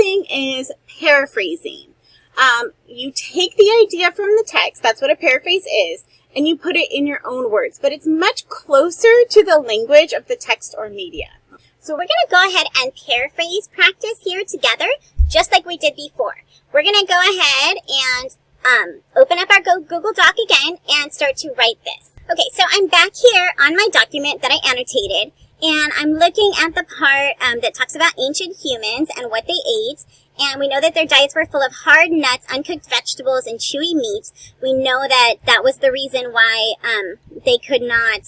thing is paraphrasing. You take the idea from the text, that's what a paraphrase is, and you put it in your own words, but it's much closer to the language of the text or media. So we're going to go ahead and paraphrase practice here together, just like we did before. We're going to go ahead and open up our Google Doc again and start to write this. Okay, so I'm back here on my document that I annotated, and I'm looking at the part that talks about ancient humans and what they ate. And we know that their diets were full of hard nuts, uncooked vegetables, and chewy meats. We know that that was the reason why they could not,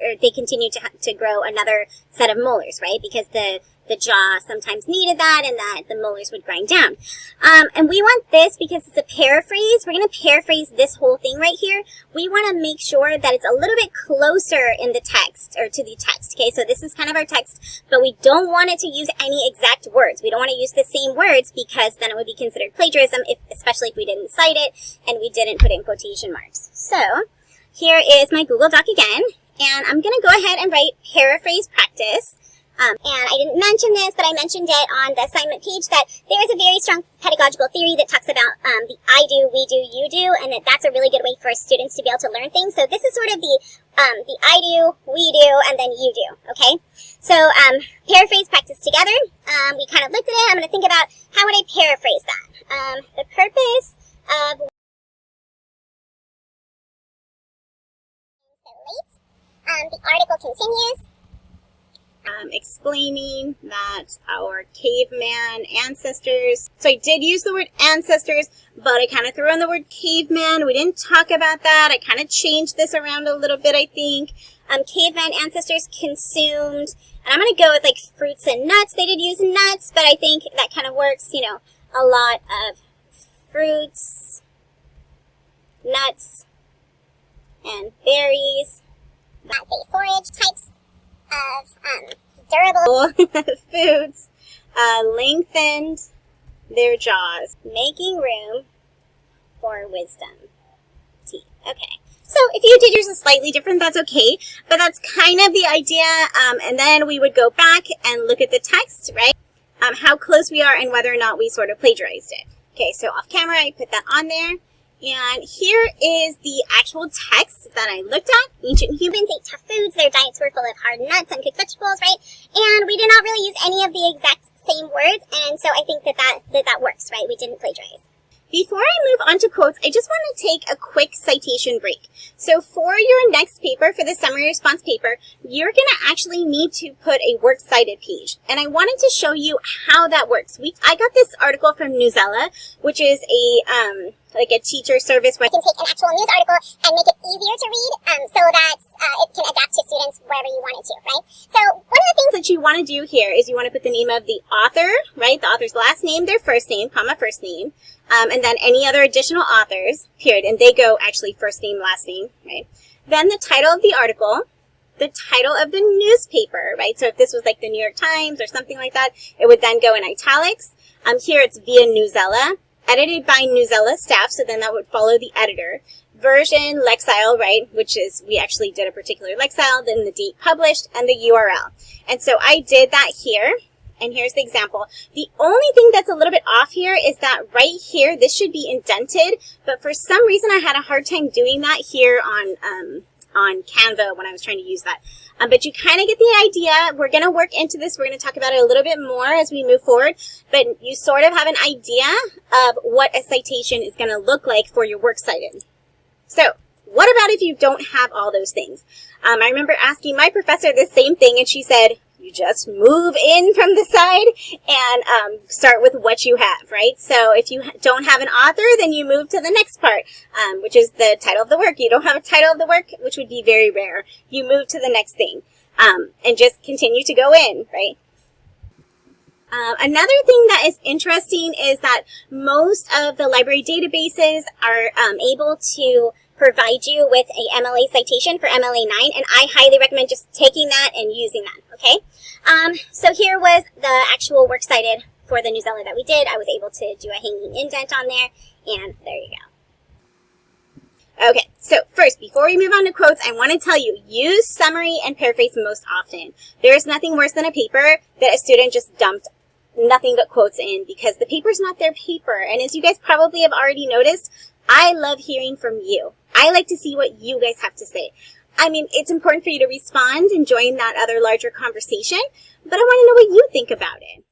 or they continued to grow another set of molars, right? Because the jaw sometimes needed that, and that the molars would grind down. And we want this because it's a paraphrase. We're going to paraphrase this whole thing right here. We want to make sure that it's a little bit closer in the text, or to the text, okay? So this is kind of our text, but we don't want it to use any exact words. We don't want to use the same words because then it would be considered plagiarism, especially if we didn't cite it and we didn't put in quotation marks. So here is my Google Doc again, and I'm going to go ahead and write paraphrase practice. And I didn't mention this, but I mentioned it on the assignment page that there is a very strong pedagogical theory that talks about the I do, we do, you do, and that's a really good way for students to be able to learn things. So this is sort of the I do, we do, and then you do, okay? So paraphrase practice together. We kind of looked at it. I'm going to think about how would I paraphrase that. The purpose of the article continues. Explaining that our caveman ancestors, so I did use the word ancestors, but I kind of threw in the word caveman. We didn't talk about that. I kind of changed this around a little bit, I think. Caveman ancestors consumed, and I'm going to go with like fruits and nuts. They did use nuts, but I think that kind of works, you know, a lot of fruits, nuts, and berries. They forage types of durable foods lengthened their jaws, making room for wisdom teeth. Okay. So if you did yours slightly different, that's okay, but that's kind of the idea. And then we would go back and look at the text, right? How close we are and whether or not we sort of plagiarized it. Okay, so off camera, I put that on there. And here is the actual text that I looked at. Ancient humans ate tough foods. Their diets were full of hard nuts and cooked vegetables, right? And we did not really use any of the exact same words. And so I think that works, right? We didn't plagiarize. Before I move on to quotes, I just want to take a quick citation break. So for your next paper, for the summary response paper, you're going to actually need to put a works cited page. And I wanted to show you how that works. I got this article from Newsella, which is like a teacher service where you can take an actual news article and make it easier to read so that it can adapt to students wherever you want it to, right? So one of the things that you want to do here is you want to put the name of the author, right? The author's last name, their first name, comma, first name, and then any other additional authors, period. And they go actually first name, last name, right? Then the title of the article, the title of the newspaper, right? So if this was like the New York Times or something like that, it would then go in italics. Here it's via Newsella, edited by Newsella staff, so then that would follow the editor. Version, Lexile, right, which is, we actually did a particular Lexile, then the date published, and the URL. And so I did that here, and here's the example. The only thing that's a little bit off here is that right here, this should be indented, but for some reason I had a hard time doing that here on Canva when I was trying to use that. But you kind of get the idea. We're going to work into this. We're going to talk about it a little bit more as we move forward. But you sort of have an idea of what a citation is going to look like for your works cited. So what about if you don't have all those things? I remember asking my professor the same thing, and she said, you just move in from the side and start with what you have, right? So if you don't have an author, then you move to the next part, which is the title of the work. You don't have a title of the work, which would be very rare. You move to the next thing and just continue to go in, right? Another thing that is interesting is that most of the library databases are able to provide you with a MLA citation for MLA 9, and I highly recommend just taking that and using that, okay? So here was the actual works cited for the Newsella that we did. I was able to do a hanging indent on there, and there you go. Okay, so first, before we move on to quotes, I want to tell you, use summary and paraphrase most often. There is nothing worse than a paper that a student just dumped nothing but quotes in because the paper's not their paper. And as you guys probably have already noticed, I love hearing from you. I like to see what you guys have to say. I mean, it's important for you to respond and join that other larger conversation, but I want to know what you think about it.